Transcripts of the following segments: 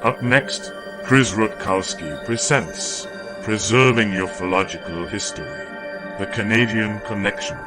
Up next, Chris Rutkowski presents Preserving Ufological History, the Canadian Connection.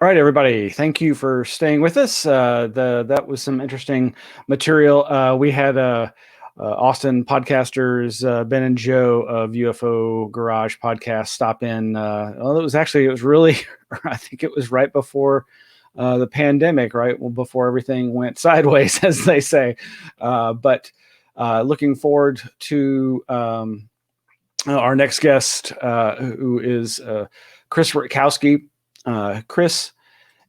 All right, everybody. Thank you for staying with us. That was some interesting material. We had Austin podcasters Ben and Joe of UFO Garage podcast stop in. It was really, I think it was right before the pandemic, right? Well, before everything went sideways, as they say. But looking forward to our next guest, who is Chris Rutkowski. Chris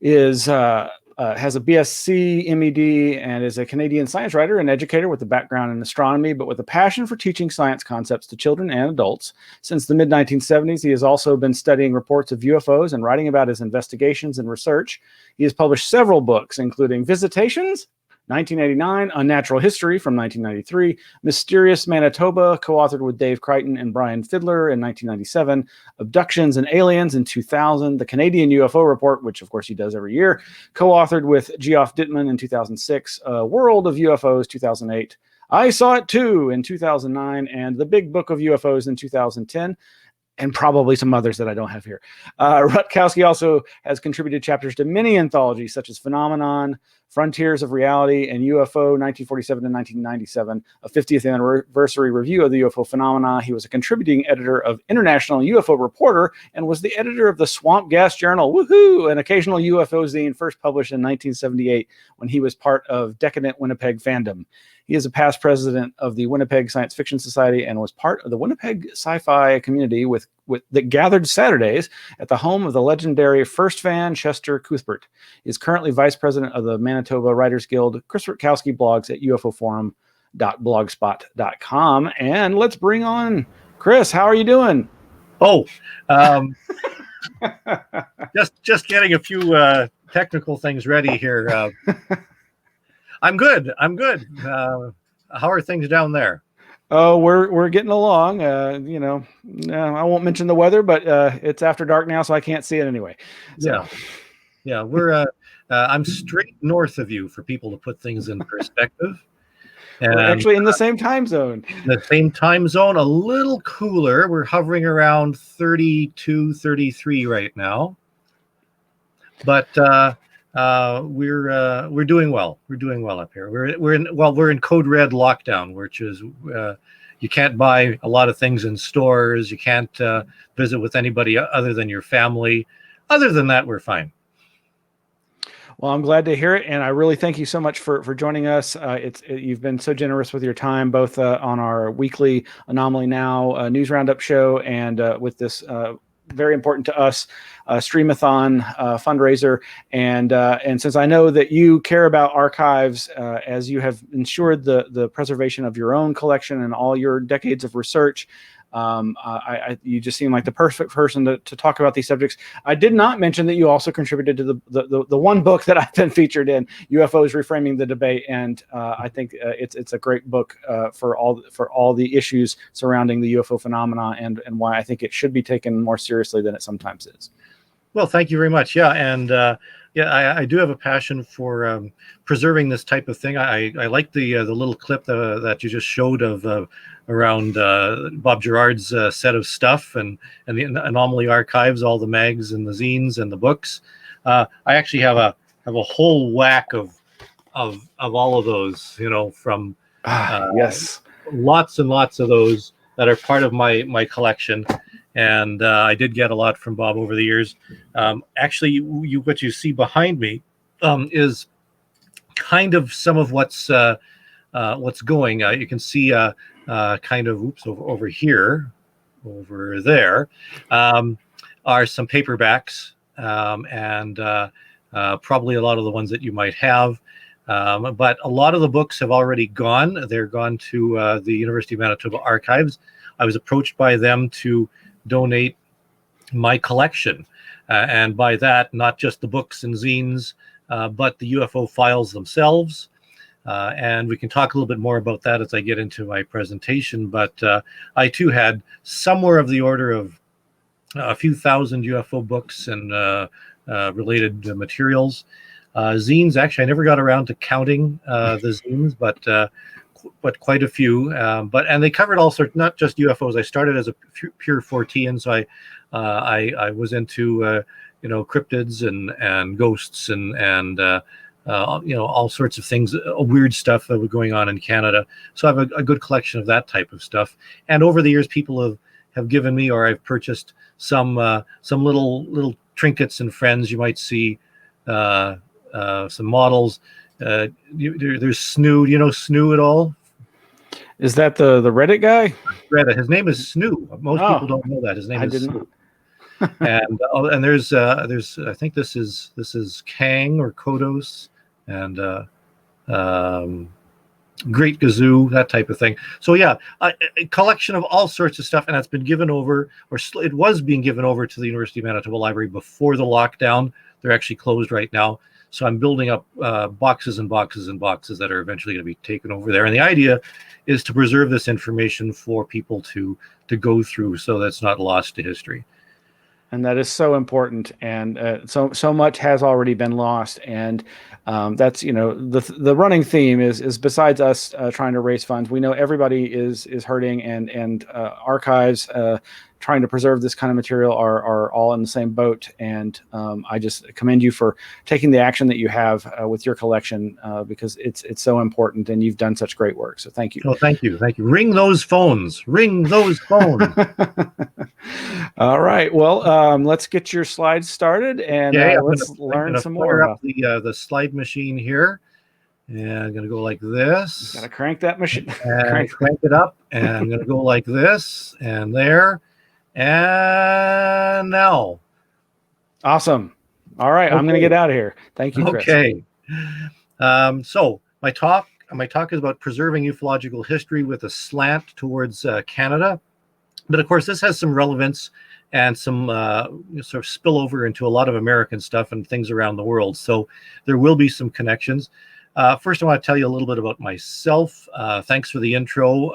is has a BSc, MED, and is a Canadian science writer and educator with a background in astronomy, but with a passion for teaching science concepts to children and adults. Since the mid-1970s, he has also been studying reports of UFOs and writing about his investigations and research. He has published several books, including Visitations, 1989, Unnatural History from 1993, Mysterious Manitoba, co-authored with Dave Creighton and Brian Fidler in 1997, Abductions and Aliens in 2000, the Canadian UFO Report, which of course he does every year, co-authored with Geoff Dittman in 2006, World of UFOs 2008, I Saw It Too in 2009, and the Big Book of UFOs in 2010. And probably some others that I don't have here. Rutkowski also has contributed chapters to many anthologies, such as Phenomenon Frontiers of Reality and UFO, 1947 to 1997, a 50th anniversary review of the UFO phenomena. He was a contributing editor of International UFO Reporter and was the editor of the Swamp Gas Journal, woohoo, an occasional ufozine first published in 1978 when he was part of Decadent Winnipeg Fandom. He is a past president of the Winnipeg Science Fiction Society and was part of the Winnipeg sci-fi community that gathered Saturdays at the home of the legendary first fan Chester Cuthbert. He is currently vice president of the Manitoba Writers Guild. Chris Rutkowski blogs at ufoforum.blogspot.com. And let's bring on Chris. How are you doing? Oh, just getting a few technical things ready here. I'm good. How are things down there? Oh, we're getting along. I won't mention the weather, but it's after dark now, so I can't see it anyway. So. Yeah. We're I'm straight north of you for people to put things in perspective. And, we're actually in the same time zone. The same time zone, a little cooler. We're hovering around 32, 33 right now. But we're doing well. We're doing well up here. We're in code red lockdown, which is you can't buy a lot of things in stores. You can't visit with anybody other than your family. Other than that, we're fine. Well, I'm glad to hear it, and I really thank you so much for joining us. You've been so generous with your time, both on our weekly Anomaly Now news roundup show and with this very important to us Streamathon fundraiser. And since I know that you care about archives, as you have ensured the preservation of your own collection and all your decades of research, you just seem like the perfect person to talk about these subjects. I did not mention that you also contributed to the one book that I've been featured in, UFOs Reframing the Debate, and I think it's a great book for all the issues surrounding the UFO phenomena and why I think it should be taken more seriously than it sometimes is. Well, thank you very much. Yeah, and I do have a passion for preserving this type of thing. I like the little clip that you just showed of around Bob Gerard's set of stuff and the Anomaly Archives, all the mags and the zines and the books. I actually have a whole whack of all of those, from yes, lots and lots of those that are part of my collection. And I did get a lot from Bob over the years. Actually, what you see behind me is kind of some of what's going. You can see kind of over here, over there are some paperbacks and probably a lot of the ones that you might have. But a lot of the books have already gone. They're gone to the University of Manitoba Archives. I was approached by them to donate my collection, and by that, not just the books and zines, but the UFO files themselves. And we can talk a little bit more about that as I get into my presentation. But I too had somewhere of the order of a few thousand UFO books and related materials. Zines, actually, I never got around to counting the zines, but quite a few. And they covered all sorts, not just UFOs. I started as a pure Fortean, so I was into cryptids and ghosts and all sorts of things, weird stuff that was going on in Canada. So I have a good collection of that type of stuff. And over the years, people have given me, or I've purchased some little trinkets and friends. You might see some models. There's Snoo. Do you know Snoo at all? Is that the Reddit guy? Reddit. His name is Snoo. Most people don't know that. His name is Snoo. And there's I think this is Kang or Kodos and Great Gazoo, that type of thing. So yeah, a collection of all sorts of stuff, and that's been given over, or it was being given over to the University of Manitoba Library before the lockdown. They're actually closed right now. So I'm building up boxes and boxes and boxes that are eventually going to be taken over there. And the idea is to preserve this information for people to go through so that's not lost to history. And that is so important, and so much has already been lost, and that's the running theme is besides us trying to raise funds, we know everybody is hurting, and archives trying to preserve this kind of material are all in the same boat. And I just commend you for taking the action that you have with your collection, because it's so important, and you've done such great work. So thank you. Oh, thank you. Thank you. Ring those phones. Ring those phones. All right. Well, let's get your slides started, and let's learn some more about the slide machine here. And I'm going to go like this. Got to crank that machine. And crank it up. And I'm going to go like this and there. And now. Awesome. All right. Okay. I'm going to get out of here. Thank you, Chris. Okay. So my talk is about preserving ufological history with a slant towards Canada. But of course, this has some relevance and some sort of spillover into a lot of American stuff and things around the world. So there will be some connections. First, I want to tell you a little bit about myself. Thanks for the intro.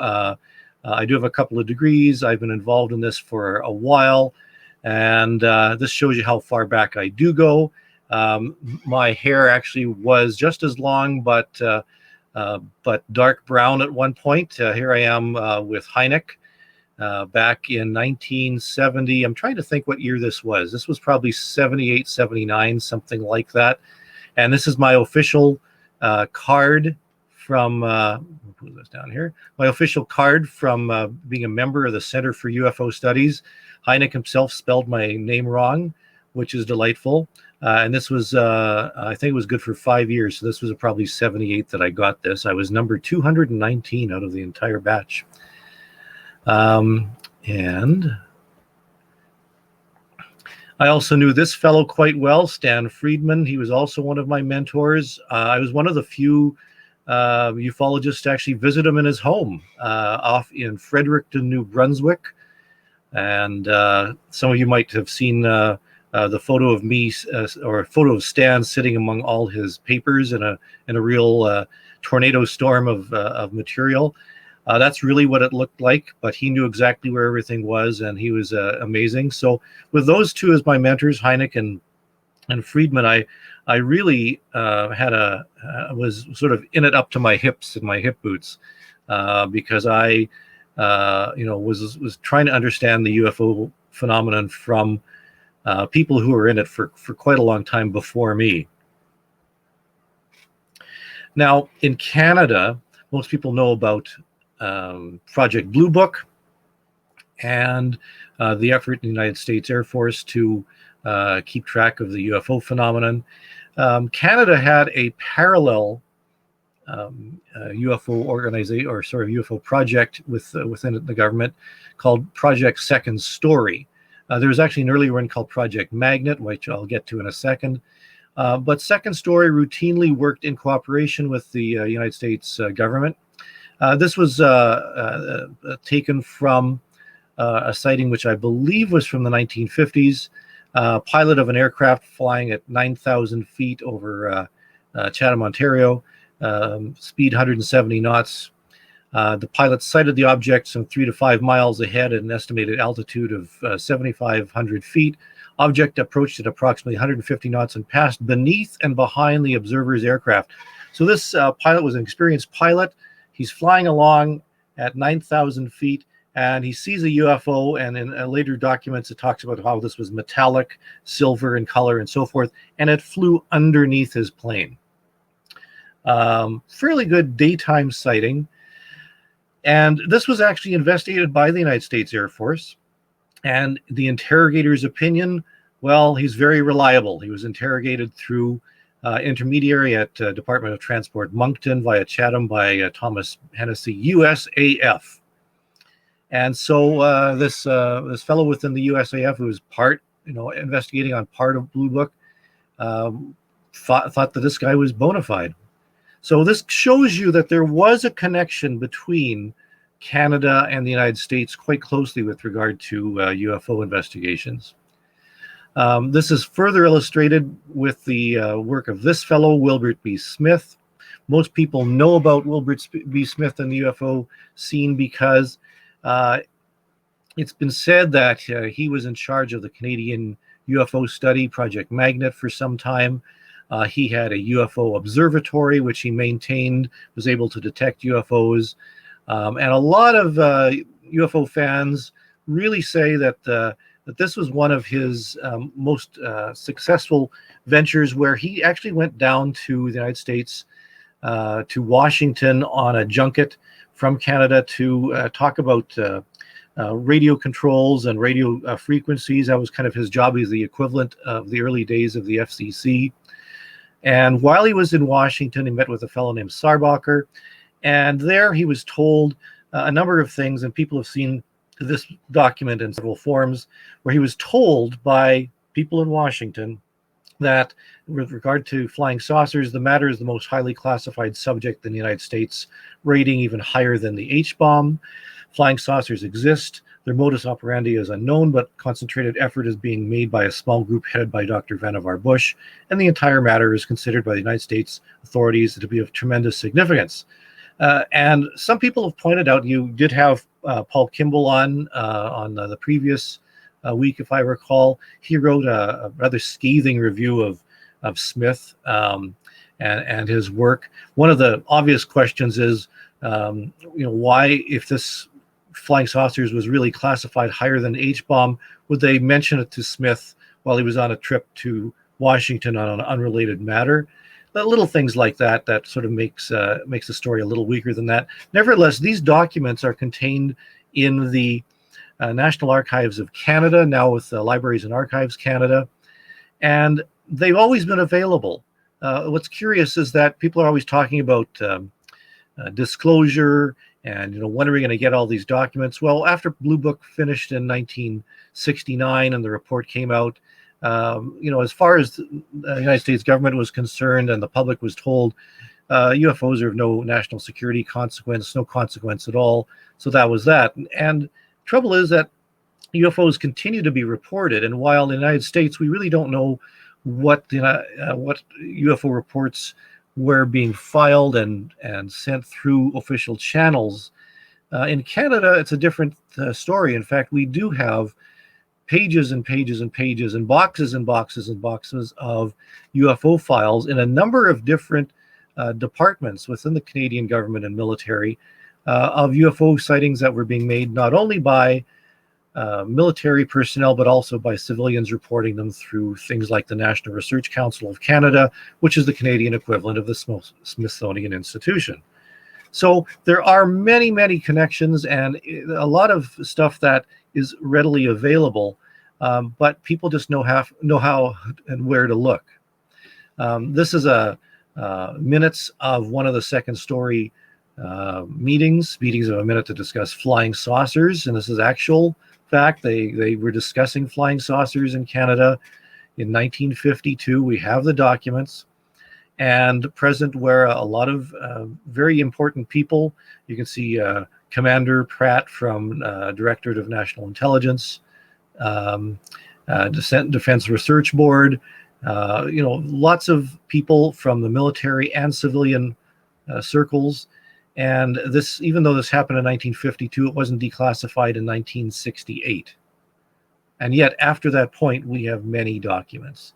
I do have a couple of degrees. I've been involved in this for a while, and this shows you how far back I do go. My hair actually was just as long, but dark brown at one point. Here I am with Hynek back in 1970. I'm trying to think what year this was. This was probably 78, 79, something like that. And this is my official card from put this down here. My official card from being a member of the Center for UFO Studies. Hynek himself spelled my name wrong, which is delightful. And this was, I think it was good for 5 years. So this was probably 78 that I got this. I was number 219 out of the entire batch. And I also knew this fellow quite well, Stan Friedman. He was also one of my mentors. I was one of the few ufologists to actually visit him in his home off in Fredericton, New Brunswick. And some of you might have seen the photo of me or a photo of Stan sitting among all his papers in a real tornado storm of material. That's really what it looked like, but he knew exactly where everything was, and he was amazing. So with those two as my mentors, Hynek and Friedman, I really was sort of in it up to my hips in my hip boots, because I was trying to understand the UFO phenomenon from people who were in it for quite a long time before me. Now, in Canada, most people know about Project Blue Book and the effort in the United States Air Force to keep track of the UFO phenomenon. Canada had a parallel UFO organization, or sort of UFO project within the government called Project Second Story. There was actually an earlier one called Project Magnet, which I'll get to in a second. But Second Story routinely worked in cooperation with the United States government. This was taken from a sighting which I believe was from the 1950s. Pilot of an aircraft flying at 9,000 feet over Chatham, Ontario, speed 170 knots. The pilot sighted the object some 3 to 5 miles ahead at an estimated altitude of 7,500 feet. Object approached at approximately 150 knots and passed beneath and behind the observer's aircraft. So this pilot was an experienced pilot. He's flying along at 9,000 feet, and he sees a UFO, and in later documents it talks about how this was metallic, silver in color, and so forth, and it flew underneath his plane. Fairly good daytime sighting. And this was actually investigated by the United States Air Force. And the interrogator's opinion, well, he's very reliable. He was interrogated through intermediary at Department of Transport Moncton via Chatham by Thomas Hennessy, USAF. And so this fellow within the USAF, who was investigating on part of Blue Book, thought that this guy was bona fide. So this shows you that there was a connection between Canada and the United States quite closely with regard to UFO investigations. This is further illustrated with the work of this fellow, Wilbert B. Smith. Most people know about Wilbert B. Smith and the UFO scene because it's been said that he was in charge of the Canadian UFO study, Project Magnet, for some time. He had a UFO observatory, which he maintained, was able to detect UFOs. And a lot of UFO fans really say that that this was one of his most successful ventures, where he actually went down to the United States, to Washington on a junket from Canada to talk about radio controls and radio frequencies. That was kind of his job. He's the equivalent of the early days of the FCC. And while he was in Washington, he met with a fellow named Sarbacher, and there he was told a number of things, and people have seen this document in several forms, where he was told by people in Washington that with regard to flying saucers, the matter is the most highly classified subject in the United States, rating even higher than the H-bomb. Flying saucers exist. Their modus operandi is unknown, but concentrated effort is being made by a small group headed by Dr. Vannevar Bush, and the entire matter is considered by the United States authorities to be of tremendous significance. And some people have pointed out, you did have Paul Kimball on the previous week, if I recall. He wrote a rather scathing review of Smith and his work. One of the obvious questions is, why, if this flying saucers was really classified higher than H-bomb, would they mention it to Smith while he was on a trip to Washington on an unrelated matter? Little things like that sort of makes the story a little weaker than that. Nevertheless, these documents are contained in the National Archives of Canada, now with Libraries and Archives Canada, and they've always been available. What's curious is that people are always talking about disclosure and, when are we going to get all these documents? Well, after Blue Book finished in 1969 and the report came out, as far as the United States government was concerned and the public was told, UFOs are of no national security consequence, no consequence at all. So that was that. And trouble is that UFOs continue to be reported. And while in the United States, we really don't know what UFO reports were being filed and sent through official channels. In Canada, it's a different story. In fact, we do have pages and pages and pages and boxes and boxes and boxes of UFO files in a number of different departments within the Canadian government and military of UFO sightings that were being made not only by military personnel, but also by civilians reporting them through things like the National Research Council of Canada, which is the Canadian equivalent of the Smithsonian Institution. So there are many, many connections and a lot of stuff that is readily available, but people just know how and where to look. This is minutes of one of the second story meetings of a minute to discuss flying saucers, and this is actual fact. They were discussing flying saucers in Canada in 1952. We have the documents, and present were a lot of very important people. You can see Commander Pratt from Directorate of National Intelligence, Defense Research Board, lots of people from the military and civilian circles. And this, even though this happened in 1952, it wasn't declassified in 1968. And yet, after that point, we have many documents.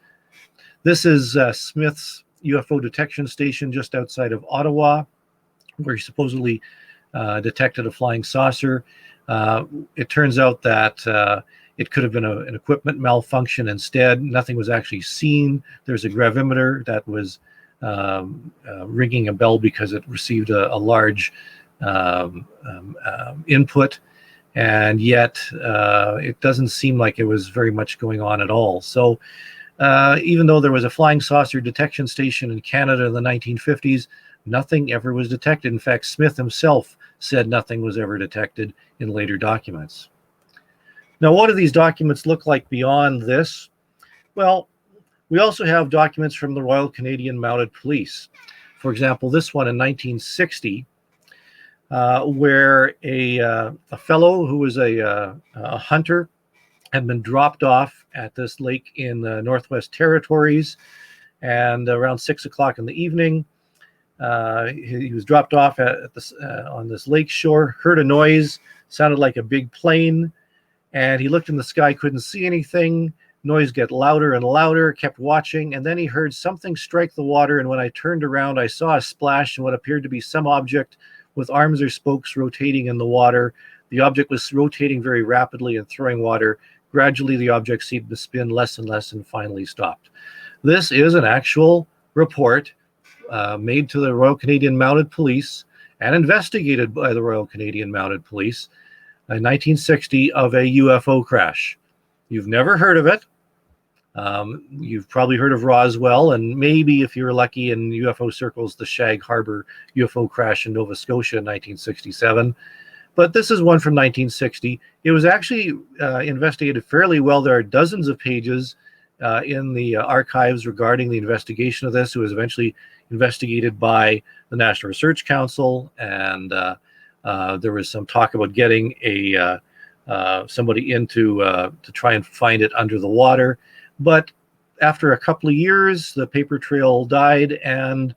This is Smith's UFO detection station just outside of Ottawa, where he supposedly detected a flying saucer. It turns out that it could have been an equipment malfunction instead. Nothing was actually seen. There's a gravimeter that was ringing a bell because it received a large input, and yet it doesn't seem like it was very much going on at all. So even though there was a flying saucer detection station in Canada in the 1950s, nothing ever was detected. In fact, Smith himself said nothing was ever detected in later documents. Now, what do these documents look like beyond this? Well, we also have documents from the Royal Canadian Mounted Police. For example, this one in 1960, where a fellow who was a hunter had been dropped off at this lake in the Northwest Territories, and around 6 o'clock in the evening, he was dropped off on this lake shore, heard a noise, sounded like a big plane, and he looked in the sky, couldn't see anything. Noise get louder and louder, kept watching, and then he heard something strike the water, and when I turned around, I saw a splash and what appeared to be some object with arms or spokes rotating in the water. The object was rotating very rapidly and throwing water. Gradually, the object seemed to spin less and less and finally stopped. This is an actual report made to the Royal Canadian Mounted Police and investigated by the Royal Canadian Mounted Police in 1960 of a UFO crash. You've never heard of it. You've probably heard of Roswell, and maybe if you're lucky in UFO circles, the Shag Harbor UFO crash in Nova Scotia in 1967. But this is one from 1960. It was actually investigated fairly well. There are dozens of pages in the archives regarding the investigation of this. It was eventually investigated by the National Research Council, and there was some talk about getting somebody in to try and find it under the water. But after a couple of years, the paper trail died, and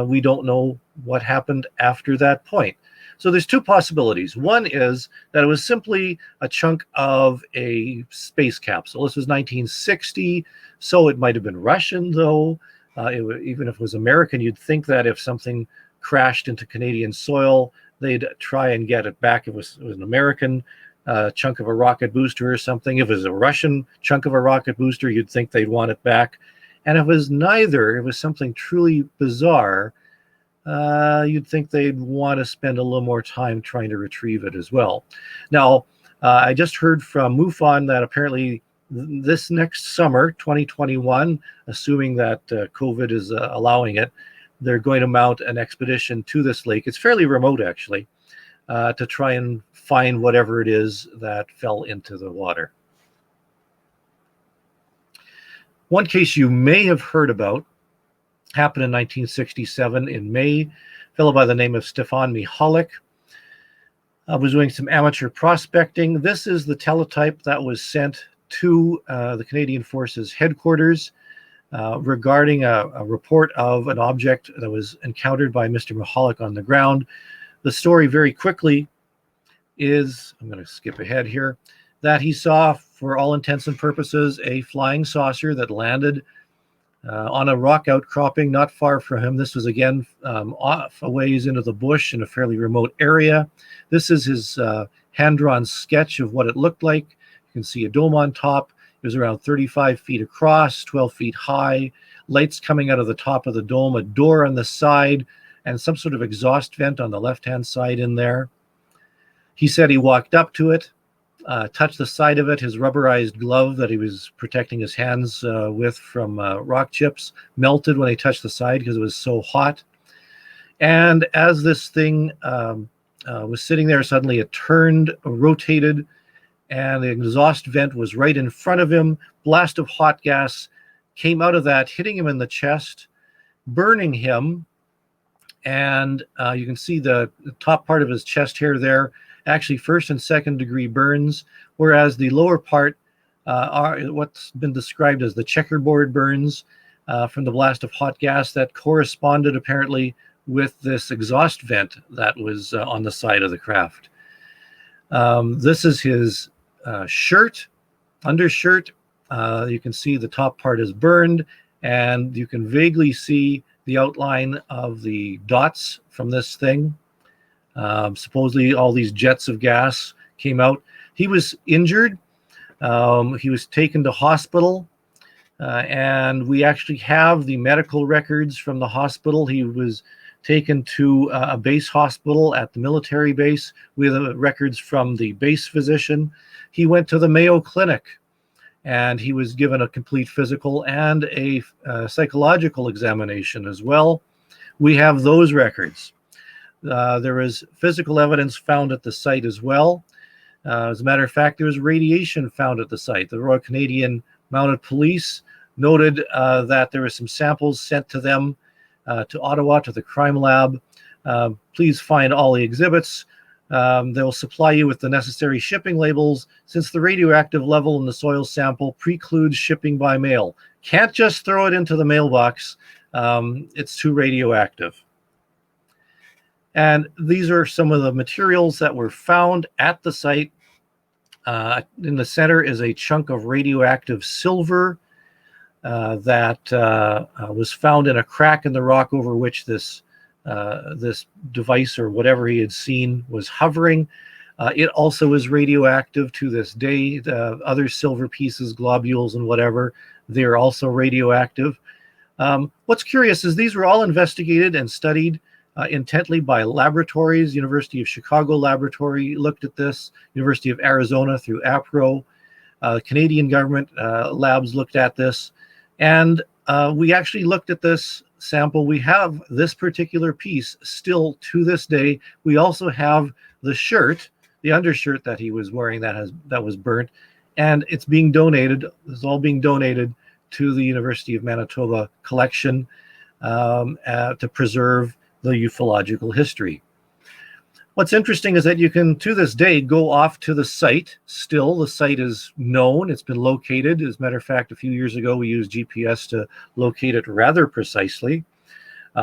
we don't know what happened after that point. So there's two possibilities. One is that it was simply a chunk of a space capsule. This was 1960, so it might have been Russian, though. Even if it was American, you'd think that if something crashed into Canadian soil, they'd try and get it back. If it was an American chunk of a rocket booster or something. If it was a Russian chunk of a rocket booster, you'd think they'd want it back. And if it was neither, it was something truly bizarre, you'd think they'd want to spend a little more time trying to retrieve it as well. Now, I just heard from MUFON that apparently this next summer, 2021, assuming that COVID is allowing it, they're going to mount an expedition to this lake. It's fairly remote, actually, to try and find whatever it is that fell into the water. One case you may have heard about happened in 1967 in May. A fellow by the name of Stefan Mihalik was doing some amateur prospecting. This is the teletype that was sent to the Canadian Forces headquarters regarding a report of an object that was encountered by Mr. Mihalik on the ground. The story very quickly is, I'm going to skip ahead here, that he saw, for all intents and purposes, a flying saucer that landed on a rock outcropping not far from him. This was again off a ways into the bush in a fairly remote area. This is his hand-drawn sketch of what it looked like. You can see a dome on top. It was around 35 feet across, 12 feet high, lights coming out of the top of the dome, a door on the side, and some sort of exhaust vent on the left-hand side in there. He said he walked up to it, touched the side of it. His rubberized glove that he was protecting his hands with from rock chips melted when he touched the side because it was so hot. And as this thing was sitting there, suddenly it turned, rotated, and the exhaust vent was right in front of him. Blast of hot gas came out of that, hitting him in the chest, burning him. And you can see the top part of his chest hair there, actually first and second degree burns, whereas the lower part are what's been described as the checkerboard burns from the blast of hot gas that corresponded apparently with this exhaust vent that was on the side of the craft. This is his shirt, undershirt. You can see the top part is burned, and you can vaguely see the outline of the dots from this thing. Supposedly all these jets of gas came out. He was injured. He was taken to hospital, and we actually have the medical records from the hospital. He was taken to a base hospital at the military base. We have the records from the base physician. He went to the Mayo Clinic, and he was given a complete physical and a psychological examination as well. We have those records. There was physical evidence found at the site as well. As a matter of fact, there was radiation found at the site. The Royal Canadian Mounted Police noted that there were some samples sent to them to Ottawa, to the crime lab. Please find all the exhibits. They'll supply you with the necessary shipping labels, since the radioactive level in the soil sample precludes shipping by mail. Can't just throw it into the mailbox. It's too radioactive. And these are some of the materials that were found at the site. In the center is a chunk of radioactive silver that was found in a crack in the rock over which this device or whatever he had seen was hovering. It also is radioactive to this day. The other silver pieces, globules, and whatever, they're also radioactive. What's curious is these were all investigated and studied intently by laboratories. University of Chicago laboratory looked at this. University of Arizona through APRO. Canadian government labs looked at this. And we actually looked at this sample. We have this particular piece still to this day. We also have the shirt, the undershirt that he was wearing that was burnt, and it's being donated. It's all being donated to the University of Manitoba collection to preserve the ufological history. What's interesting is that you can, to this day, go off to the site. Still, the site is known. It's been located. As a matter of fact, a few years ago, we used GPS to locate it rather precisely.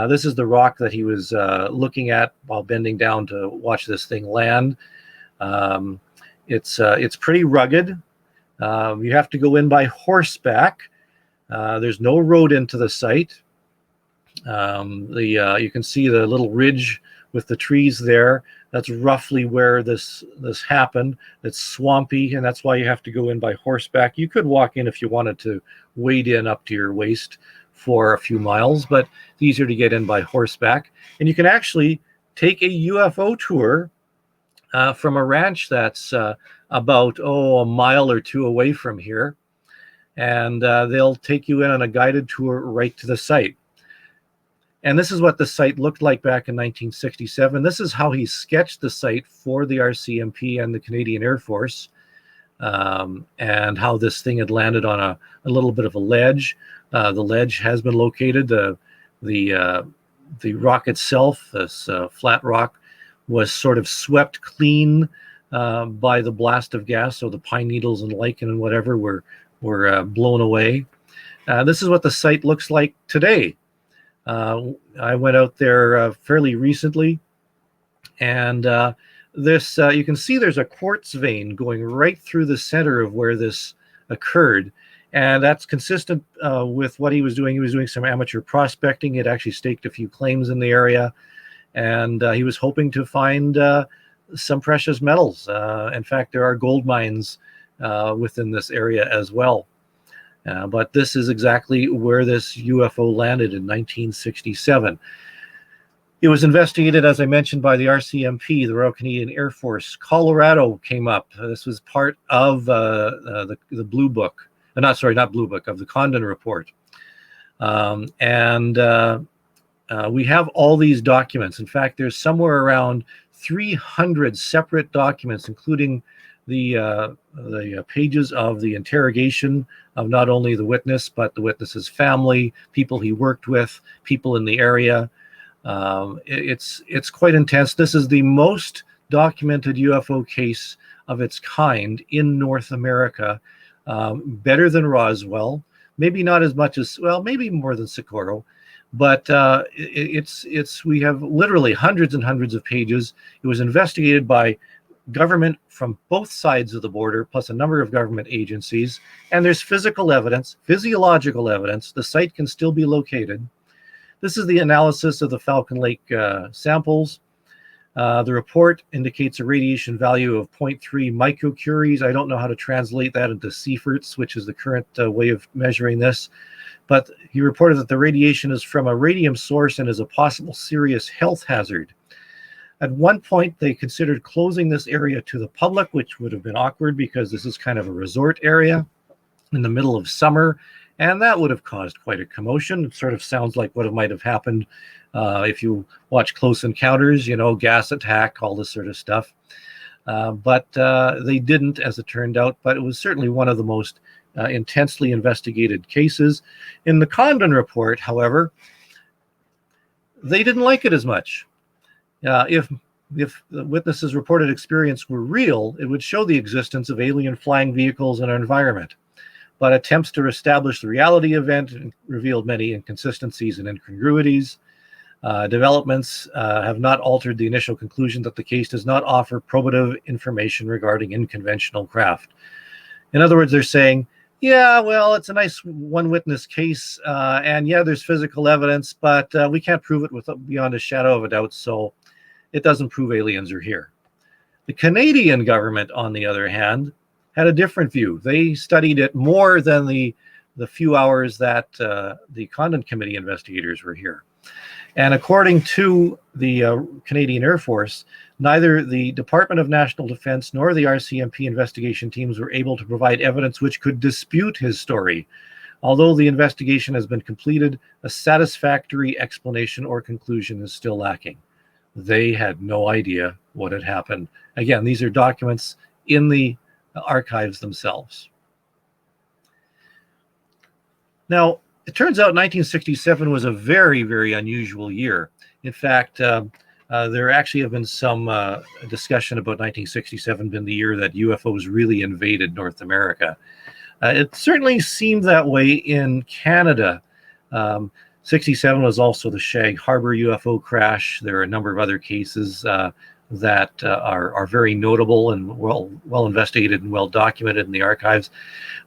This is the rock that he was looking at while bending down to watch this thing land. It's pretty rugged. You have to go in by horseback. There's no road into the site. You can see the little ridge with the trees there. That's roughly where this happened. It's swampy, and that's why you have to go in by horseback. You could walk in if you wanted to wade in up to your waist for a few miles, but it's easier to get in by horseback. And you can actually take a UFO tour from a ranch that's about a mile or two away from here, and they'll take you in on a guided tour right to the site. And this is what the site looked like back in 1967. This is how he sketched the site for the RCMP and the Canadian Air Force, and how this thing had landed on a little bit of a ledge. The ledge has been located. The rock itself, this flat rock, was sort of swept clean by the blast of gas, so the pine needles and lichen and whatever were blown away. This is what the site looks like today. I went out there fairly recently, and this you can see there's a quartz vein going right through the center of where this occurred, and that's consistent with what he was doing. He was doing some amateur prospecting. He had actually staked a few claims in the area, and he was hoping to find some precious metals. In fact, there are gold mines within this area as well. But this is exactly where this UFO landed in 1967. It was investigated, as I mentioned, by the RCMP, the Royal Canadian Air Force. Colorado came up. This was part of the Blue Book. Not Blue Book, of the Condon Report. We have all these documents. In fact, there's somewhere around 300 separate documents, including the pages of the interrogation of not only the witness, but the witness's family, people he worked with, people in the area. It's quite intense. This is the most documented UFO case of its kind in North America, better than Roswell, maybe not as much as, well, maybe more than Socorro, but we have literally hundreds and hundreds of pages. It was investigated by government from both sides of the border, plus a number of government agencies, and there's physical evidence, physiological evidence. The site can still be located. This is the analysis of the Falcon Lake samples. The report indicates a radiation value of 0.3 microcuries. I don't know how to translate that into Sieverts, which is the current way of measuring this, but he reported that the radiation is from a radium source and is a possible serious health hazard. At one point, they considered closing this area to the public, which would have been awkward because this is kind of a resort area in the middle of summer, and that would have caused quite a commotion. It sort of sounds like what might have happened if you watch Close Encounters, gas attack, all this sort of stuff. But they didn't, as it turned out, but it was certainly one of the most intensely investigated cases. In the Condon Report, however, they didn't like it as much. If the witnesses' reported experience were real, it would show the existence of alien flying vehicles in our environment. But attempts to establish the reality event revealed many inconsistencies and incongruities. Developments have not altered the initial conclusion that the case does not offer probative information regarding unconventional craft. In other words, they're saying, yeah, well, it's a nice one-witness case, and yeah, there's physical evidence, but we can't prove it beyond a shadow of a doubt, so it doesn't prove aliens are here. The Canadian government, on the other hand, had a different view. They studied it more than the few hours that the Condon Committee investigators were here. And according to the Canadian Air Force, neither the Department of National Defense nor the RCMP investigation teams were able to provide evidence which could dispute his story. Although the investigation has been completed, a satisfactory explanation or conclusion is still lacking. They had no idea what had happened. Again, these are documents in the archives themselves. Now, it turns out 1967 was a very, very unusual year. In fact, there actually have been some discussion about 1967 being the year that UFOs really invaded North America. It certainly seemed that way in Canada. 67 was also the Shag Harbor UFO crash. There are a number of other cases that are very notable and well investigated and well documented in the archives.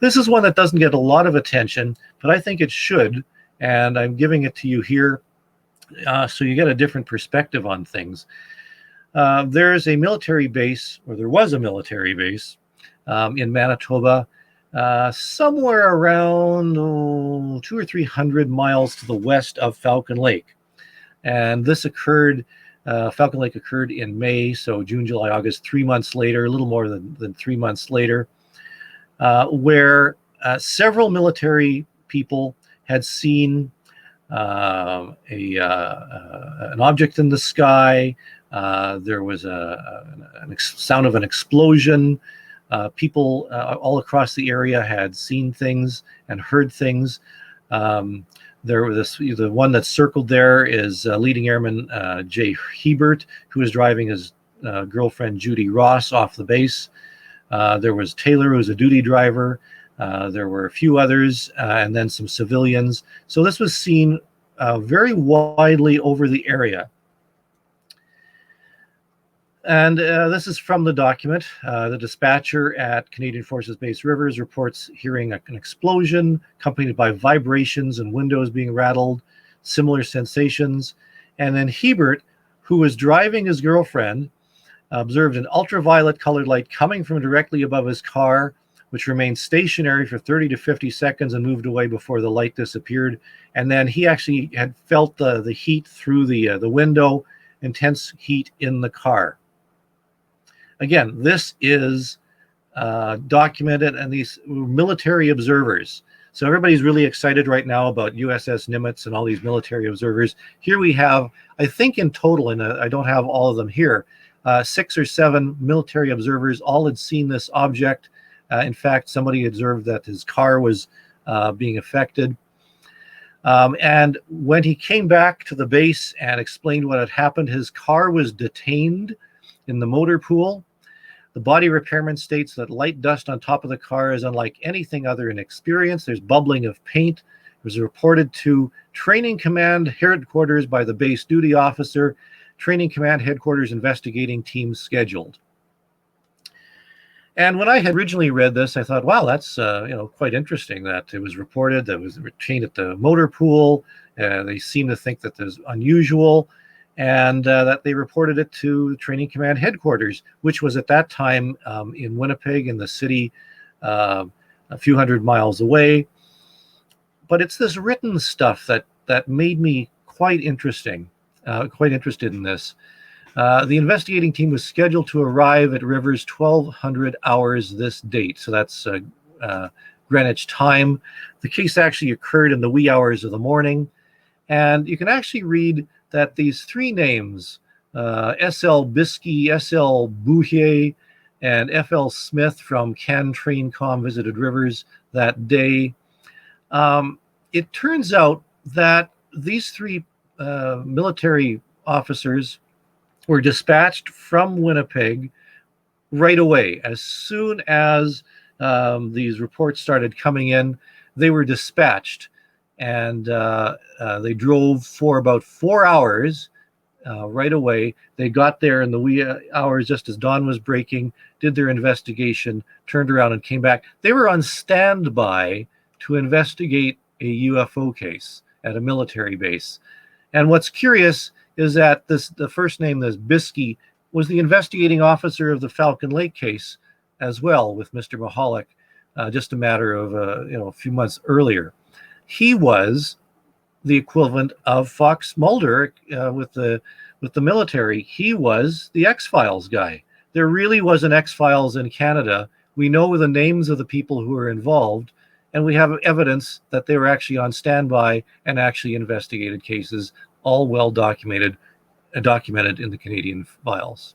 This is one that doesn't get a lot of attention, but I think it should, and I'm giving it to you here so you get a different perspective on things. There's a military base, or there was a military base in Manitoba, somewhere around 200 or 300 miles to the west of Falcon Lake. And this occurred, Falcon Lake occurred in May, so June, July, August, 3 months later, a little more than 3 months later, where several military people had seen an object in the sky. There was a sound of an explosion. People all across the area had seen things and heard things. There was the one that's circled there is leading airman Jay Hebert, who was driving his girlfriend Judy Ross off the base. There was Taylor, who was a duty driver. There were a few others, and then some civilians. So this was seen very widely over the area. And this is from the document. The dispatcher at Canadian Forces Base Rivers reports hearing an explosion accompanied by vibrations and windows being rattled, similar sensations. And then Hebert, who was driving his girlfriend, observed an ultraviolet colored light coming from directly above his car, which remained stationary for 30 to 50 seconds and moved away before the light disappeared. And then he actually had felt the heat through the window, intense heat in the car. Again, this is documented, and these military observers. So everybody's really excited right now about USS Nimitz and all these military observers. Here we have, I think in total, and I don't have all of them here, 6 or 7 military observers all had seen this object. In fact, somebody observed that his car was being affected. And when he came back to the base and explained what had happened, his car was detained in the motor pool. The body repairman states that light dust on top of the car is unlike anything other in experience. There's bubbling of paint. It was reported to Training Command Headquarters by the base duty officer. Training Command Headquarters investigating team scheduled. And when I had originally read this, I thought, wow, that's quite interesting that it was reported that it was retained at the motor pool. They seem to think that this is unusual, and that they reported it to Training Command Headquarters, which was at that time in Winnipeg, in the city, a few hundred miles away. But it's this written stuff that made me quite interested in this. The investigating team was scheduled to arrive at Rivers 1200 hours this date. So that's Greenwich time. The case actually occurred in the wee hours of the morning. And you can actually read that these 3 names, S.L. Biskey, S.L. Bouhier, and F.L. Smith from Can Train Com visited Rivers that day. It turns out that these 3 military officers were dispatched from Winnipeg right away. As soon as these reports started coming in, they were dispatched, and they drove for about 4 hours right away. They got there in the wee hours just as dawn was breaking, did their investigation, turned around and came back. They were on standby to investigate a UFO case at a military base. And what's curious is that the first name, this Biskey, was the investigating officer of the Falcon Lake case as well with Mr. Mahalik, just a matter of a few months earlier. He was the equivalent of Fox Mulder with the military. He was the X-Files guy. There really was an X-Files in Canada. We know the names of the people who were involved, and we have evidence that they were actually on standby and actually investigated cases, all well documented in the Canadian files.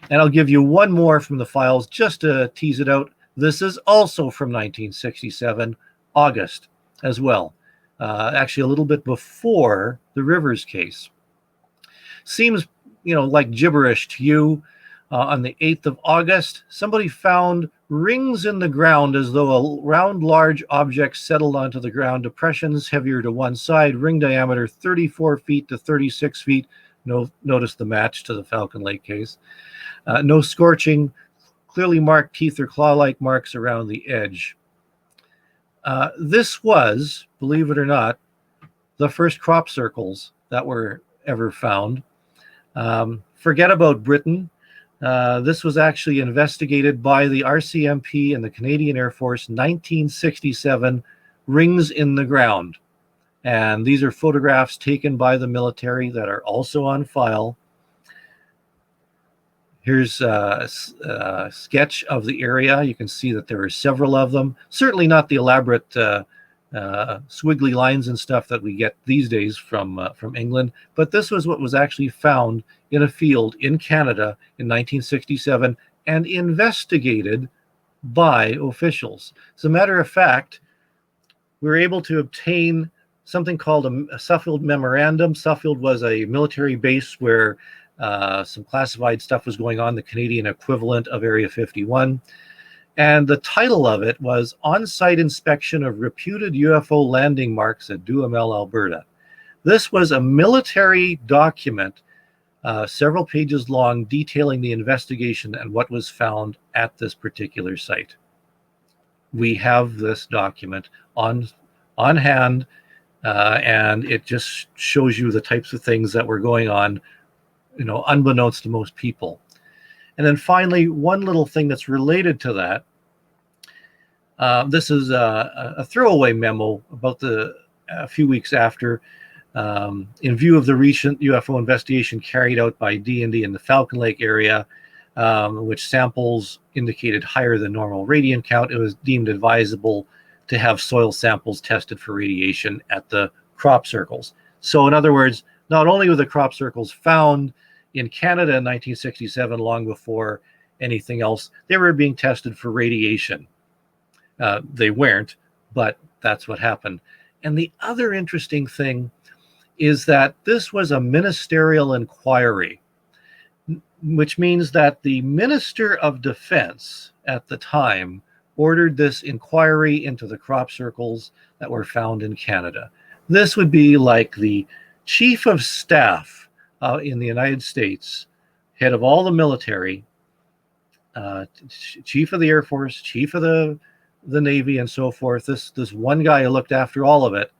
And I'll give you one more from the files just to tease it out. This is also from 1967, August as well. Actually a little bit before the Rivers case. Seems, like gibberish to you. On the 8th of August, somebody found rings in the ground as though a round, large object settled onto the ground, depressions heavier to one side, ring diameter 34 feet to 36 feet. Notice the match to the Falcon Lake case. No scorching, clearly marked teeth or claw-like marks around the edge. This was, believe it or not, the first crop circles that were ever found. Forget about Britain. This was actually investigated by the RCMP and the Canadian Air Force, 1967, rings in the ground. And these are photographs taken by the military that are also on file. Here's a sketch of the area. You can see that there are several of them. Certainly not the elaborate squiggly lines and stuff that we get these days from England, but this was what was actually found in a field in Canada in 1967 and investigated by officials. As a matter of fact, we were able to obtain something called a Suffield Memorandum. Suffield was a military base where some classified stuff was going on, the Canadian equivalent of Area 51. And the title of it was On-Site Inspection of Reputed UFO Landing Marks at Duhamel, Alberta. This was a military document, several pages long, detailing the investigation and what was found at this particular site. We have this document on hand, and it just shows you the types of things that were going on, unbeknownst to most people. And then finally, one little thing that's related to that. This is a throwaway memo about a few weeks after, in view of the recent UFO investigation carried out by D&D in the Falcon Lake area, which samples indicated higher than normal radium count, it was deemed advisable to have soil samples tested for radiation at the crop circles. So in other words, not only were the crop circles found in Canada in 1967, long before anything else, they were being tested for radiation. They weren't, but that's what happened. And the other interesting thing is that this was a ministerial inquiry, which means that the Minister of Defense at the time ordered this inquiry into the crop circles that were found in Canada. This would be like the Chief of Staff in the United States, head of all the military, Chief of the Air Force, Chief of the Navy, and so forth. This one guy who looked after all of it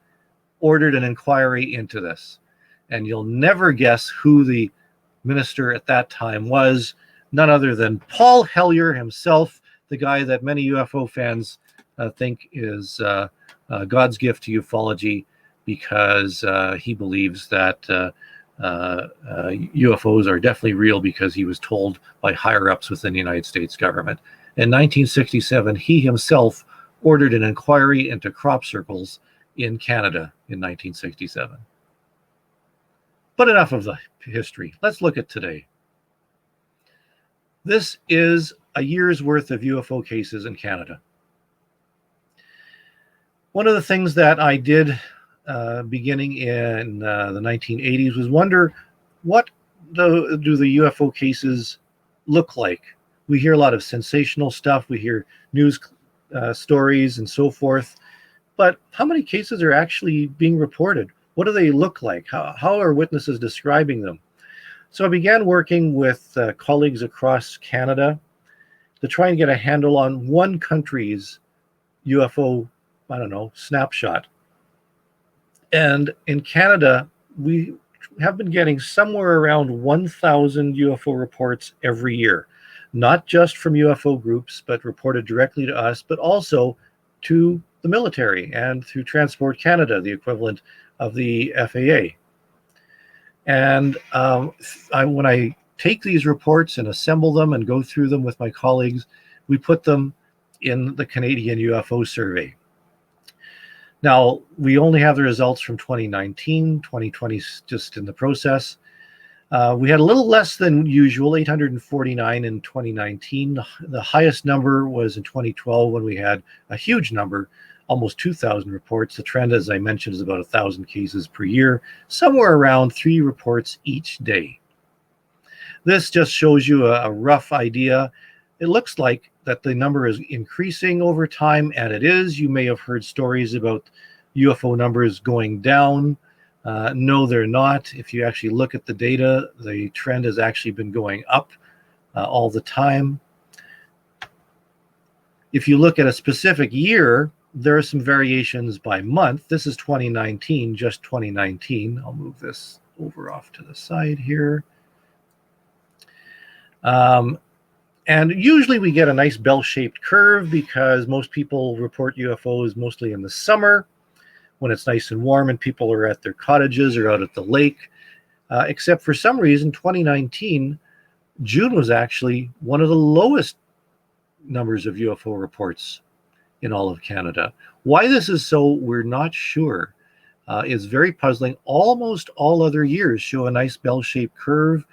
ordered an inquiry into this. And you'll never guess who the minister at that time was. None other than Paul Hellyer himself, the guy that many UFO fans think is God's gift to ufology, because he believes that UFOs are definitely real because he was told by higher-ups within the United States government. In 1967, he himself ordered an inquiry into crop circles in Canada in 1967. But enough of the history. Let's look at today. This is a year's worth of UFO cases in Canada. One of the things that I did beginning in the 1980s was wonder, what do the UFO cases look like? We hear a lot of sensational stuff. We hear news stories and so forth. But how many cases are actually being reported? What do they look like? How are witnesses describing them? So I began working with colleagues across Canada to try and get a handle on one country's UFO, snapshot. And in Canada, we have been getting somewhere around 1,000 UFO reports every year, not just from UFO groups, but reported directly to us, but also to the military and through Transport Canada, the equivalent of the FAA. And when I take these reports and assemble them and go through them with my colleagues, we put them in the Canadian UFO survey. Now, we only have the results from 2019, 2020 is just in the process. We had a little less than usual, 849 in 2019. The highest number was in 2012 when we had a huge number, almost 2,000 reports. The trend, as I mentioned, is about 1,000 cases per year, somewhere around 3 reports each day. This just shows you a rough idea. It looks like that the number is increasing over time, and it is. You may have heard stories about UFO numbers going down. No, they're not. If you actually look at the data, the trend has actually been going up all the time. If you look at a specific year, there are some variations by month. This is 2019, just 2019. I'll move this over off to the side here. And usually we get a nice bell-shaped curve because most people report UFOs mostly in the summer when it's nice and warm and people are at their cottages or out at the lake. Except for some reason, 2019, June was actually one of the lowest numbers of UFO reports in all of Canada. Why this is so, we're not sure. It's very puzzling. Almost all other years show a nice bell-shaped curve,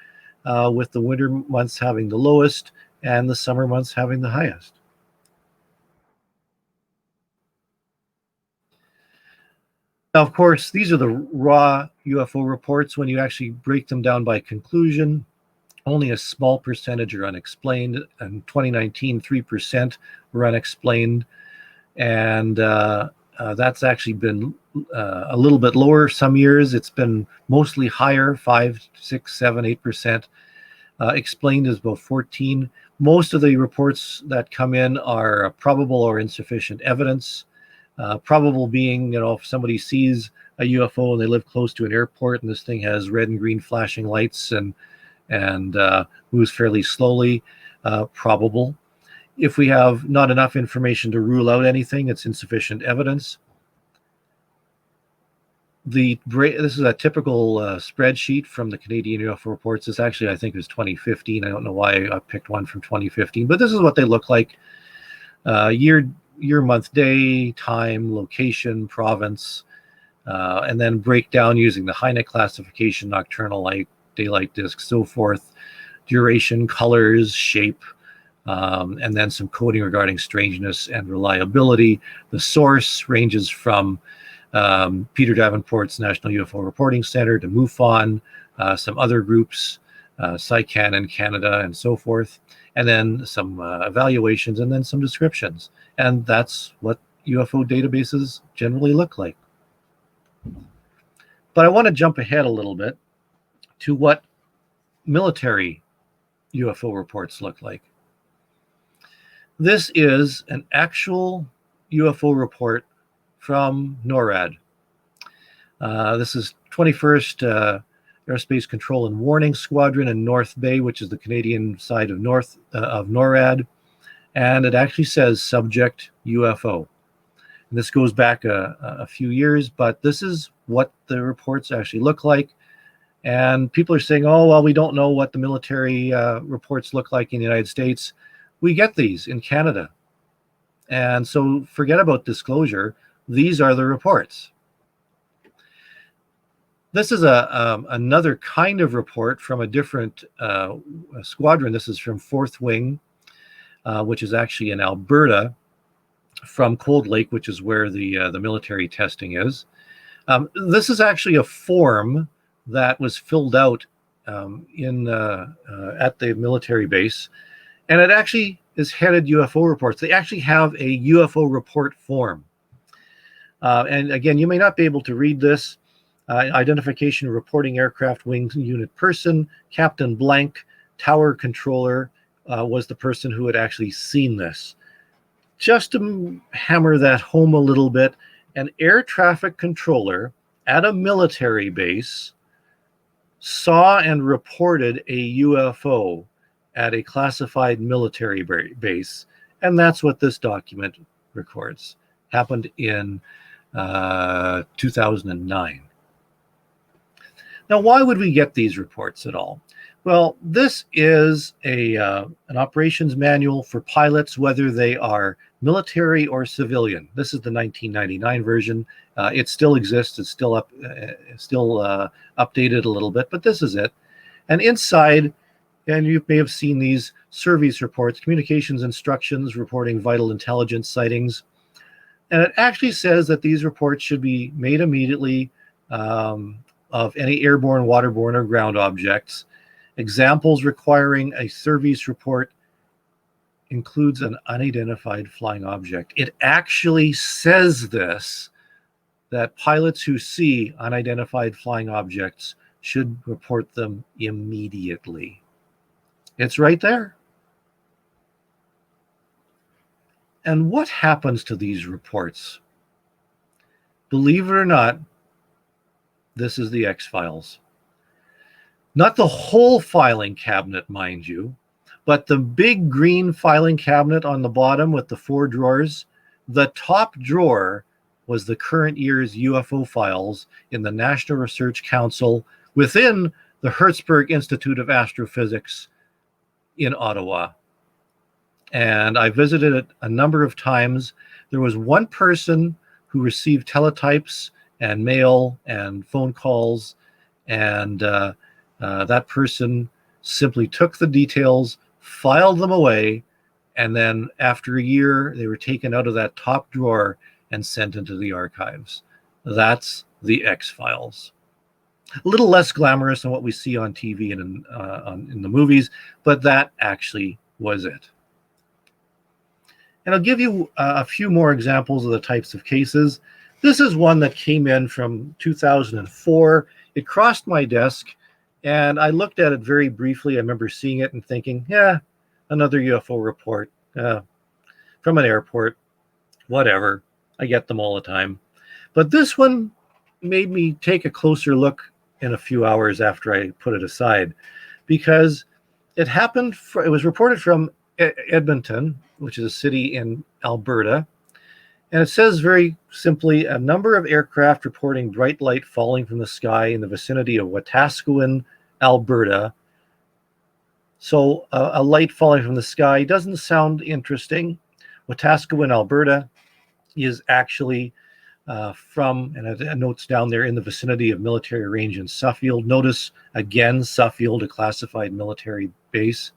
with the winter months having the lowest and the summer months having the highest. Now, of course, these are the raw UFO reports. When you actually break them down by conclusion, only a small percentage are unexplained. In 2019, 3% were unexplained. And that's actually been a little bit lower some years. It's been mostly higher, 5, 6, 7, 8%. Explained is about 14. Most of the reports that come in are probable or insufficient evidence. Probable being, if somebody sees a UFO and they live close to an airport and this thing has red and green flashing lights and moves fairly slowly, probable. If we have not enough information to rule out anything, it's insufficient evidence. This is a typical spreadsheet from the Canadian UFO reports. This actually, I think, is 2015. I don't know why I picked one from 2015, but this is what they look like. Year, month, day, time, location, province, and then break down using the Hynek classification, nocturnal light, daylight disk, so forth, duration, colors, shape, and then some coding regarding strangeness and reliability. The source ranges from Peter Davenport's National UFO Reporting Center to MUFON, some other groups, SciCan in Canada, and so forth, and then some evaluations, and then some descriptions. And that's what UFO databases generally look like. But I want to jump ahead a little bit to what military UFO reports look like. This is an actual UFO report from NORAD. This is 21st Aerospace Control and Warning Squadron in North Bay, which is the Canadian side of NORAD. And it actually says subject UFO. And this goes back a few years, but this is what the reports actually look like. And people are saying, oh, well, we don't know what the military reports look like in the United States. We get these in Canada. And so forget about disclosure. These are the reports. This is another kind of report from a different squadron. This is from 4th Wing, which is actually in Alberta, from Cold Lake, which is where the military testing is. This is actually a form that was filled out at the military base, and it actually is headed UFO reports. They actually have a UFO report form. And again, you may not be able to read this. Identification reporting aircraft wing unit person, Captain Blank, tower controller was the person who had actually seen this. Just to hammer that home a little bit, an air traffic controller at a military base saw and reported a UFO at a classified military base. And that's what this document records. Happened in 2009. Now, why would we get these reports at all? Well, this is an operations manual for pilots, whether they are military or civilian. This is the 1999 version. It still exists. It's still updated a little bit, but this is it. And inside, and you may have seen these service reports, communications instructions reporting vital intelligence sightings. And it actually says that these reports should be made immediately of any airborne, waterborne, or ground objects. Examples requiring a service report includes an unidentified flying object. It actually says this, that pilots who see unidentified flying objects should report them immediately. It's right there. And what happens to these reports? Believe it or not, this is the X-Files. Not the whole filing cabinet, mind you, but the big green filing cabinet on the bottom with the 4 drawers. The top drawer was the current year's UFO files in the National Research Council within the Hertzberg Institute of Astrophysics in Ottawa. And I visited it a number of times. There was one person who received teletypes and mail and phone calls, and that person simply took the details, filed them away, and then after a year, they were taken out of that top drawer and sent into the archives. That's the X-Files. A little less glamorous than what we see on TV and in the movies, but that actually was it. And I'll give you a few more examples of the types of cases. This is one that came in from 2004. It crossed my desk, and I looked at it very briefly. I remember seeing it and thinking, yeah, another UFO report from an airport, whatever. I get them all the time. But this one made me take a closer look in a few hours after I put it aside, because it happened, it was reported from Edmonton, which is a city in Alberta. And it says very simply, a number of aircraft reporting bright light falling from the sky in the vicinity of Wetaskiwin, Alberta. So a light falling from the sky doesn't sound interesting. Wetaskiwin, Alberta is actually from, and it notes down there, in the vicinity of military range in Suffield. Notice again, Suffield, a classified military base.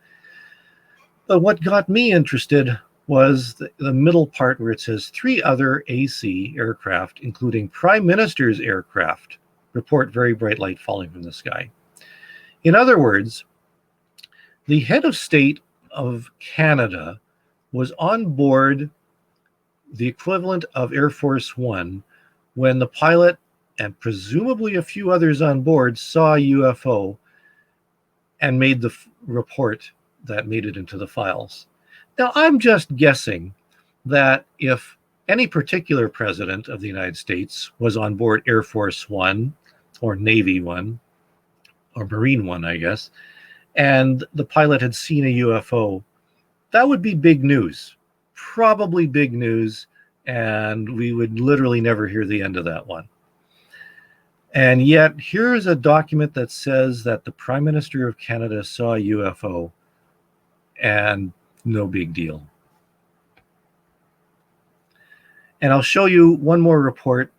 But what got me interested was the middle part where it says 3 other AC aircraft, including Prime Minister's aircraft, report very bright light falling from the sky. In other words, the head of state of Canada was on board the equivalent of Air Force One when the pilot and presumably a few others on board saw a UFO and made the report that made it into the files. Now, I'm just guessing that if any particular president of the United States was on board Air Force One or Navy One or Marine One, I guess, and the pilot had seen a UFO, that would be big news, probably big news, and we would literally never hear the end of that one. And yet, here's a document that says that the Prime Minister of Canada saw a UFO, and no big deal. And I'll show you one more report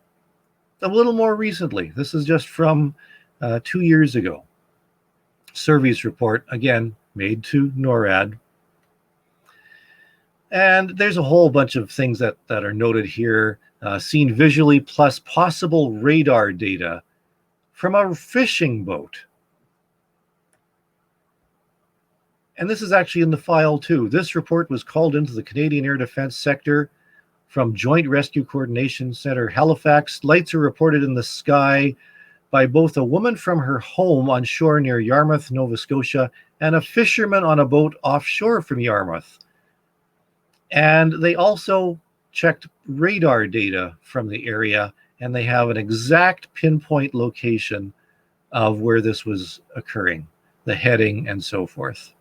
a little more recently. This is just from 2 years ago. Service report, again, made to NORAD. And there's a whole bunch of things that are noted here. Seen visually plus possible radar data from a fishing boat. And this is actually in the file too. This report was called into the Canadian Air Defence Sector from Joint Rescue Coordination Center, Halifax. Lights are reported in the sky by both a woman from her home on shore near Yarmouth, Nova Scotia, and a fisherman on a boat offshore from Yarmouth. And they also checked radar data from the area, and they have an exact pinpoint location of where this was occurring, the heading and so forth.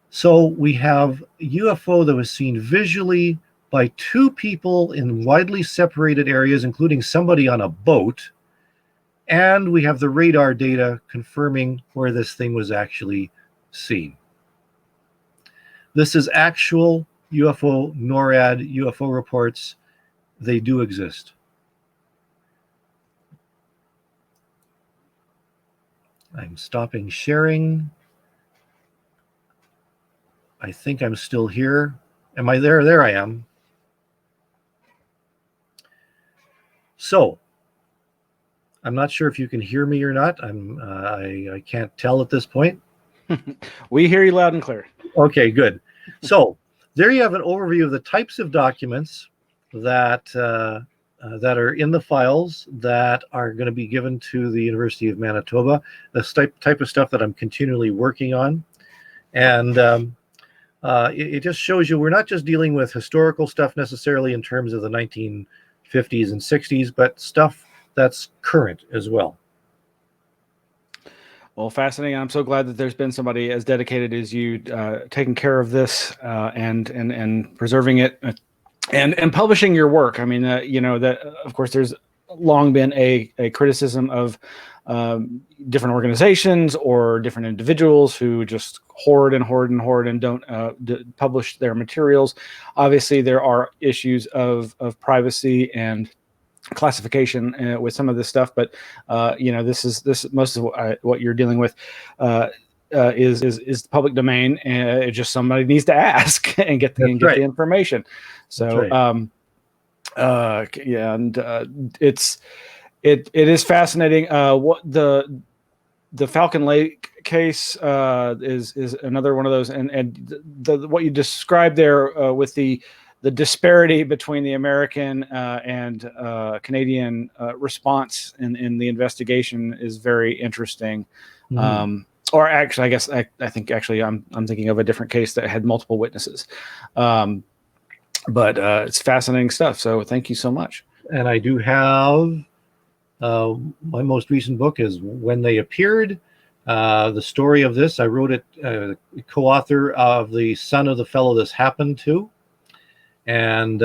So we have a UFO that was seen visually by two people in widely separated areas, including somebody on a boat. And we have the radar data confirming where this thing was actually seen. This is actual UFO, NORAD UFO reports. They do exist. I'm stopping sharing. I think I'm still here. Am I there? There I am. So, I'm not sure if you can hear me or not. I can't tell at this point. We hear you loud and clear. Okay, good. So there you have an overview of the types of documents that that are in the files that are going to be given to the University of Manitoba. The type of stuff that I'm continually working on, and it just shows you we're not just dealing with historical stuff necessarily in terms of the 1950s and 60s, but stuff that's current as well. Well, fascinating. I'm so glad that there's been somebody as dedicated as you taking care of this and preserving it and publishing your work. I mean, that of course there's long been a criticism of different organizations or different individuals who just hoard and don't publish their materials. Obviously, there are issues of privacy and classification with some of this stuff, but this most of what you're dealing with is public domain, and it just somebody needs to ask and get the information. So it is fascinating. What the Falcon Lake case is another one of those, and what you described there with the disparity between the American and Canadian response in the investigation is very interesting. Mm-hmm. Or actually, I guess I think actually I'm thinking of a different case that had multiple witnesses. But it's fascinating stuff. So thank you so much. And I do have my most recent book is When They Appeared. The story of this, I wrote it, co-author of The Son of the Fellow This Happened To. And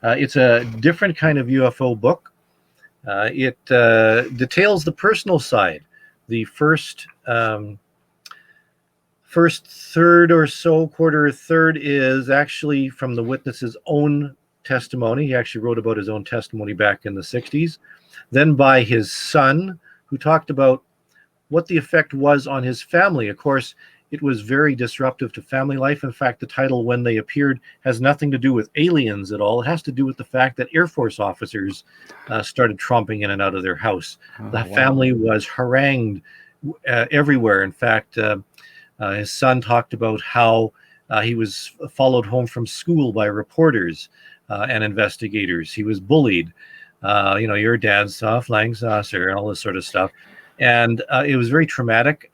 it's a different kind of UFO book. It details the personal side. The first third or so, quarter or third, is actually from the witness's own testimony. He actually wrote about his own testimony back in the 60s. Then by his son, who talked about what the effect was on his family. Of course, it was very disruptive to family life. In fact, the title When They Appeared has nothing to do with aliens at all. It has to do with the fact that Air Force officers started tromping in and out of their house. The family was harangued everywhere. In fact, his son talked about how he was followed home from school by reporters and investigators. He was bullied. Your dad's soft flying saucer and all this sort of stuff. And it was very traumatic.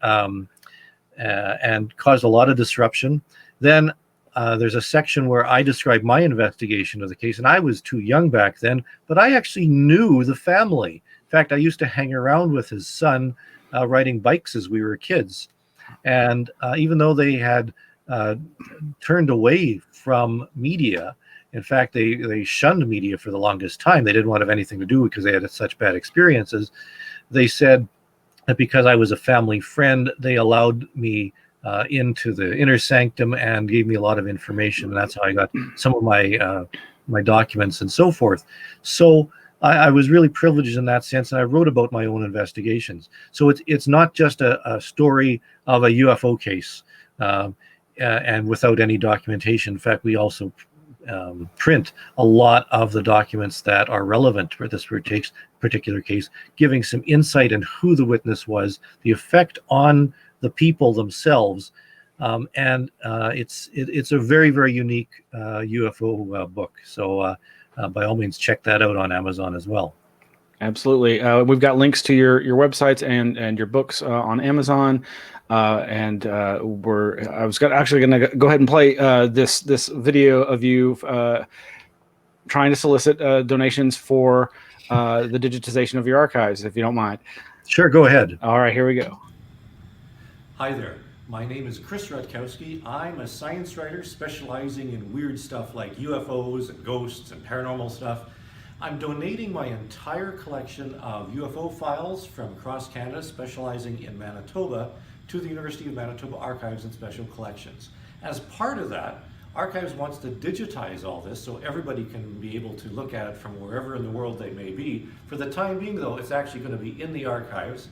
And caused a lot of disruption. Then there's a section where I describe my investigation of the case, and I was too young back then, but I actually knew the family. In fact, I used to hang around with his son riding bikes as we were kids. And even though they had turned away from media, in fact, they shunned media for the longest time. They didn't want to have anything to do because they had such bad experiences. They said that because I was a family friend, they allowed me into the inner sanctum and gave me a lot of information. And that's how I got some of my documents and so forth. So I was really privileged in that sense, and I wrote about my own investigations. So it's not just a story of a UFO case and without any documentation. In fact, we also print a lot of the documents that are relevant for this particular case, giving some insight in who the witness was, the effect on the people themselves, and it's a very, very unique UFO book. So by all means, check that out on Amazon as well. Absolutely. We've got links to your websites and your books on Amazon. And I was actually going to go ahead and play this video of you trying to solicit donations for the digitization of your archives, if you don't mind. Sure, go ahead. All right, here we go. Hi there, my name is Chris Rutkowski. I'm a science writer specializing in weird stuff like UFOs and ghosts and paranormal stuff. I'm donating my entire collection of UFO files from across Canada, specializing in Manitoba, to the University of Manitoba Archives and Special Collections. As part of that, Archives wants to digitize all this so everybody can be able to look at it from wherever in the world they may be. For the time being, though, it's actually going to be in the archives.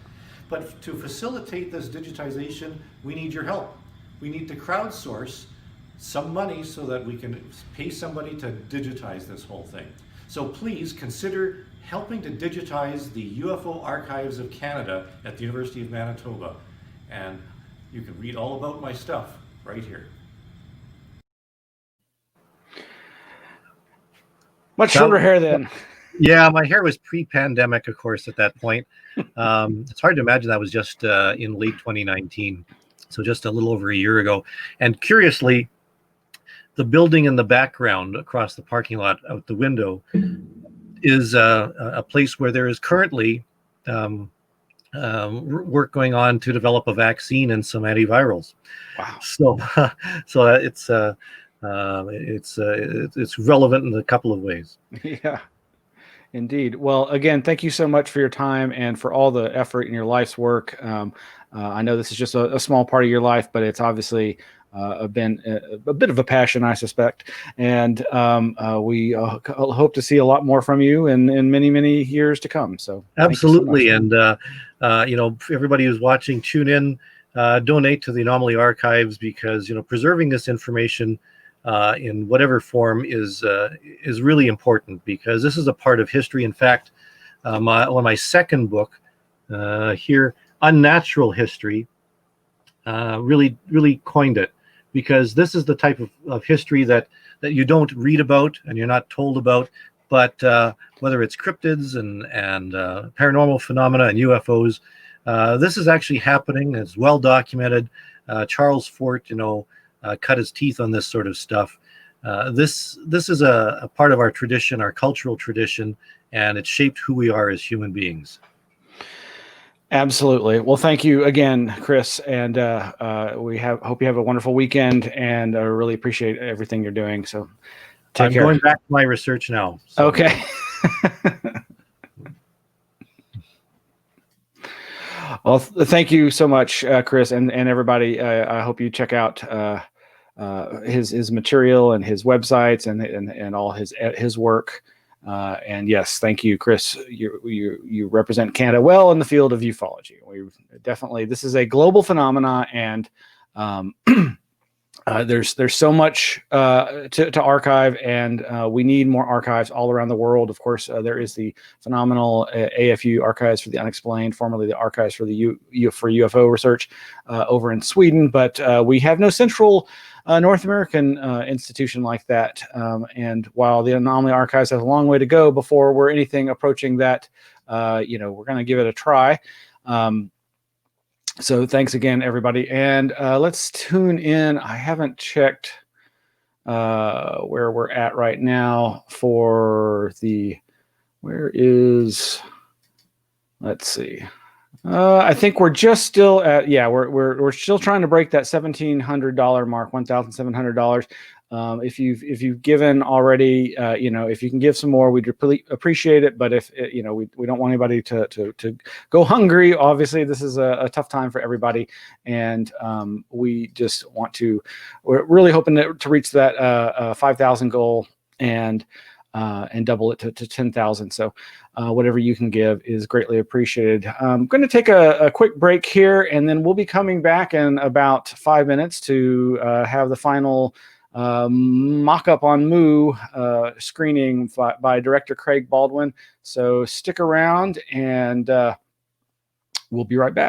But to facilitate this digitization, we need your help. We need to crowdsource some money so that we can pay somebody to digitize this whole thing. So please consider helping to digitize the UFO Archives of Canada at the University of Manitoba. And you can read all about my stuff right here. Much shorter hair then. Yeah, my hair was pre-pandemic, of course, at that point. It's hard to imagine that was just in late 2019, so just a little over a year ago. And curiously, the building in the background across the parking lot out the window is a place where there is currently work going on to develop a vaccine and some antivirals. Wow. So it's relevant in a couple of ways. Yeah. Indeed. Well, again, thank you so much for your time and for all the effort in your life's work. I know this is just a small part of your life, but it's obviously been a bit of a passion, I suspect. And we hope to see a lot more from you in many, many years to come. So absolutely. And, everybody who's watching, tune in, donate to the Anomaly Archives, because, preserving this information in whatever form is really important, because this is a part of history. In fact, my second book here, Unnatural History, really coined it, because this is the type of history that you don't read about and you're not told about, but whether it's cryptids and paranormal phenomena and UFOs, this is actually happening. It's well documented. Charles Fort, cut his teeth on this sort of stuff. This is a part of our tradition, our cultural tradition, and it's shaped who we are as human beings. Absolutely. Well, thank you again, Chris, and hope you have a wonderful weekend, and I really appreciate everything you're doing. So I'm going back to my research now. So. Okay. Well, thank you so much, Chris, and everybody. I hope you check out his material and his websites and all his work. And yes, thank you, Chris. You represent Canada well in the field of ufology. This is a global phenomena, and there's so much to archive, and we need more archives all around the world. Of course, there is the phenomenal AFU Archives for the Unexplained, formerly the Archives for the for UFO Research over in Sweden, but we have no central North American institution like that. And while the Anomaly Archives has a long way to go before we're anything approaching that, we're going to give it a try. So thanks again, everybody. And let's tune in. I haven't checked where we're at right now for let's see. I think we're just still at, we're still trying to break that $1,700 mark, $1,700. If you've given already, if you can give some more, we'd really appreciate it. But if we don't want anybody to go hungry. Obviously, this is a tough time for everybody, and we just we're really hoping to reach that 5,000 goal and double it to 10,000. So whatever you can give is greatly appreciated. I'm going to take a quick break here, and then we'll be coming back in about 5 minutes to have the final mock-up on Moo screening by director Craig Baldwin. So stick around, and we'll be right back.